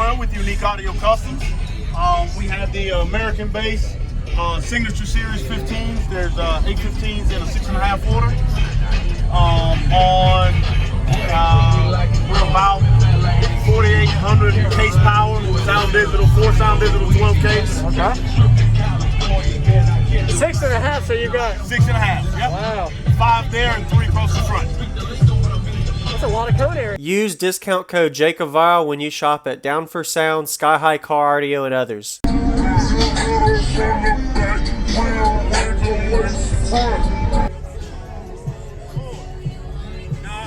DeVoe with Unique Audio Customs. We have the American base Signature Series 15s. There's 815s and a 6.5 order. We're about 4,800 case power, sound digital, 4 sound digital, 12 case. Okay. 6.5, so you got 6.5. Yep. Wow. 5 there and 3 across the front. That's a lot of code area. Use discount code JACOBVILE when you shop at Down for Sound, Sky High Car Audio, and others. Not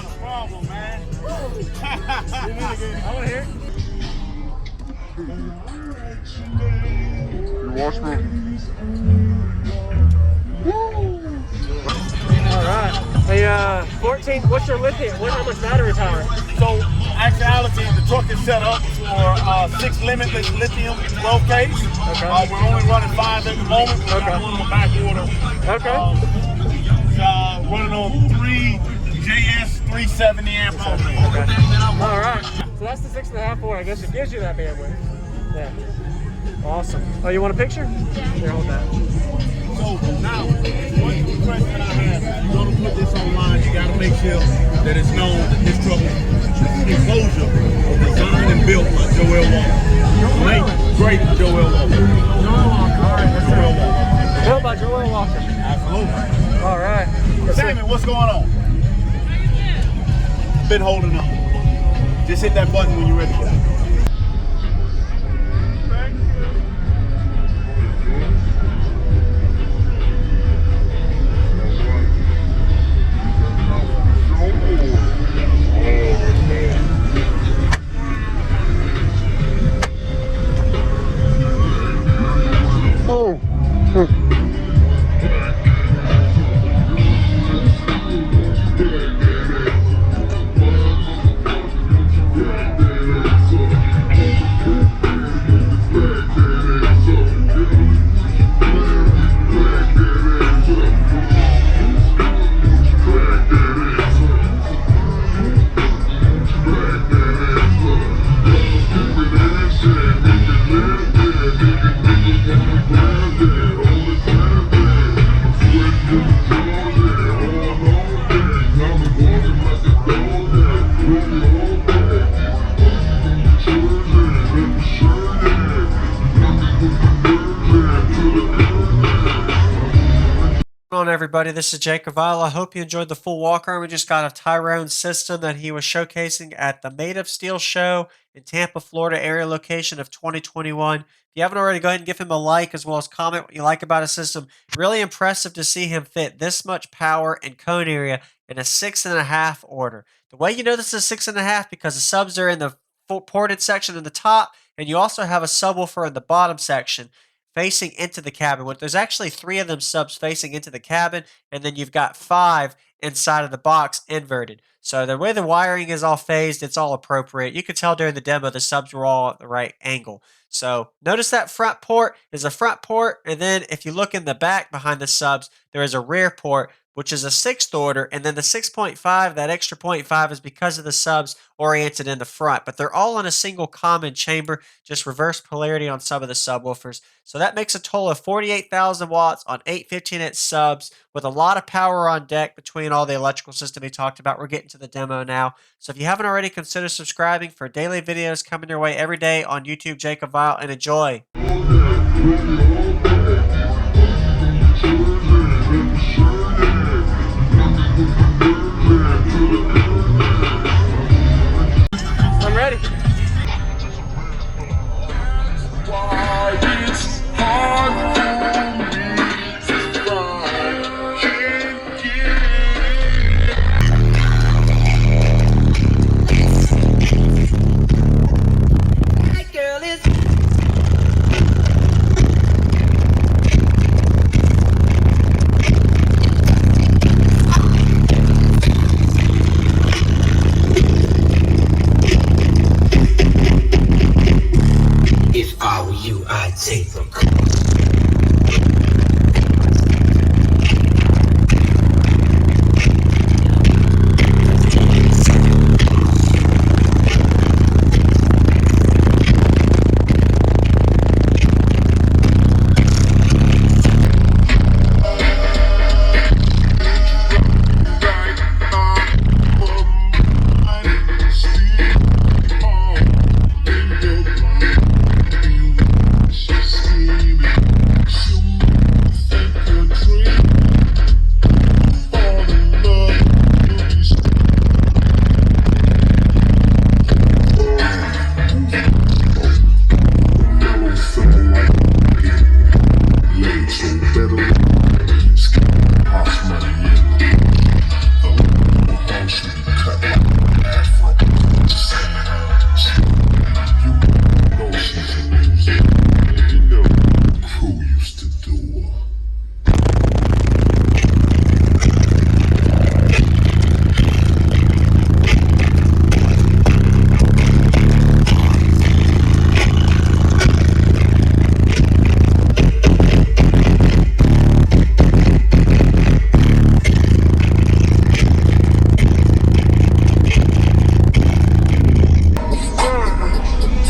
a problem, man. I want to hear it. You watch me? All right. Hey, 14. What's your lithium? How much battery power? So, actuality, the truck is set up for 6 limitless lithium 12 case. Okay. We're only running 5 at the moment. We've got one on the back order. Okay. Running on 3 JS 370 amp hours. Okay. All right. So that's the 6.5 order. I guess it gives you that bandwidth. Yeah. Awesome. Oh, you want a picture? Yeah. Here, hold that. So now, one request that I have, if you're going to put this online, you got to make sure that it's known that this truck enclosure was designed and built by Joel Walker. Great Joel Walker. Joel Walker. All right. Joel Walker. Built by Joel Walker. Absolutely. All right. Sammy, what's going on? Been holding on. Just hit that button when you're ready to get out. On everybody, this is Jacob Vile. I hope you enjoyed the full walk-around we just got of Tyrone's system that he was showcasing at the Made of Steel show in Tampa, Florida area location of 2021. If you haven't already, go ahead and give him a like as well as comment what you like about his system. Really impressive to see him fit this much power and cone area in a 6.5 order. The way you know this is 6.5 because the subs are in the ported section in the top, and you also have a subwoofer in the bottom section facing into the cabin. There's actually 3 of them subs facing into the cabin, and then you've got 5 inside of the box inverted. So the way the wiring is all phased, it's all appropriate. You could tell during the demo the subs were all at the right angle. So notice that front port is a front port, and then if you look in the back behind the subs, there is a rear port, which is a 6th order, and then the 6.5, that extra 0.5 is because of the subs oriented in the front, but they're all in a single common chamber, just reverse polarity on some of the subwoofers. So that makes a total of 48,000 watts on 8 15-inch subs with a lot of power on deck between all the electrical system we talked about. We're getting to the demo now. So if you haven't already, consider subscribing for daily videos coming your way every day on YouTube, Jacob Vile, and enjoy. I'm ready. If I were you, I'd take the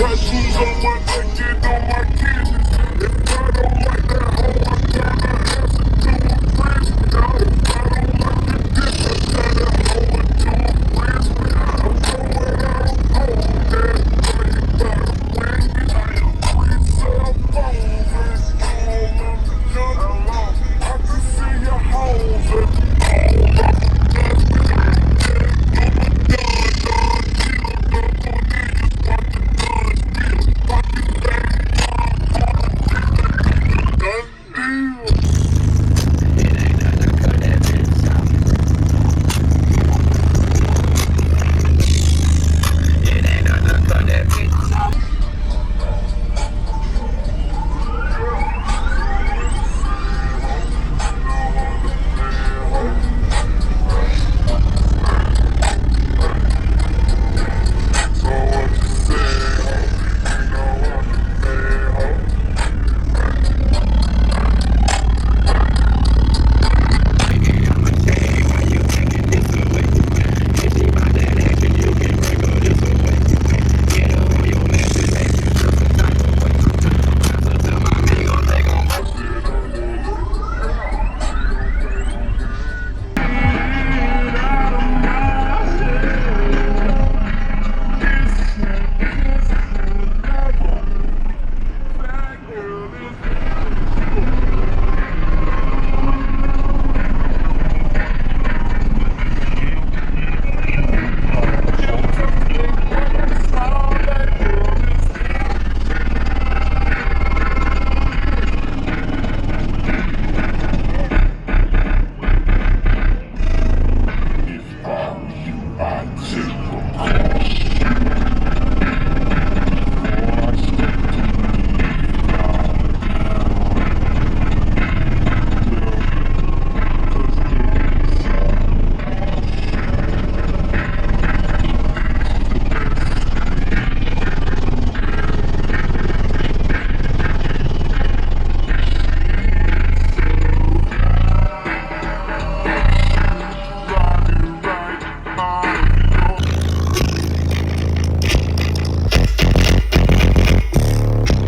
Tattoos on my neck and on my kidneys. If I don't like that hoe, I turn her ass into a frisbee. Now if I don't like the dick, I turn that hoe into a frisbee. I'm going out cold, that thing about a Wednesday. I am 3 cell phones and all of the nuts alone. I can see your hoes and all of the nuts without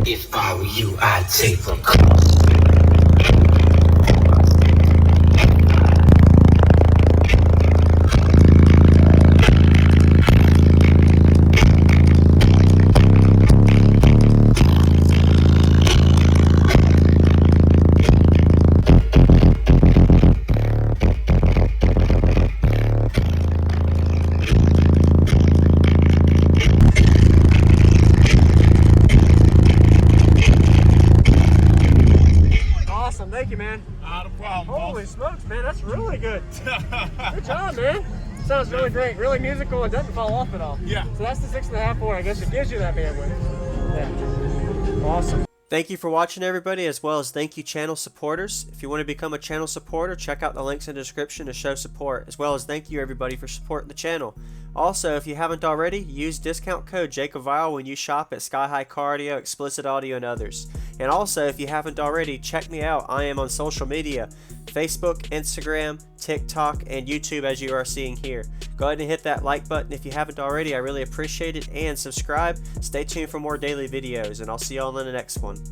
If I were you, I'd take precautions. Awesome, thank you, man. Not a problem. Holy smokes, man, that's really good. Good job, man. Sounds really great, really musical, and doesn't fall off at all. Yeah. So that's the 6.5 4. I guess it gives you that bandwidth. Yeah. Awesome. Thank you for watching, everybody, as well as thank you channel supporters. If you want to become a channel supporter, check out the links in the description to show support, as well as thank you everybody for supporting the channel. Also, if you haven't already, use discount code JakeOfVile when you shop at Sky High Cardio, Explicit Audio, and others. And also, if you haven't already, check me out. I am on social media, Facebook, Instagram, TikTok, and YouTube, as you are seeing here. Go ahead and hit that like button if you haven't already. I really appreciate it. And subscribe. Stay tuned for more daily videos, and I'll see y'all in the next one.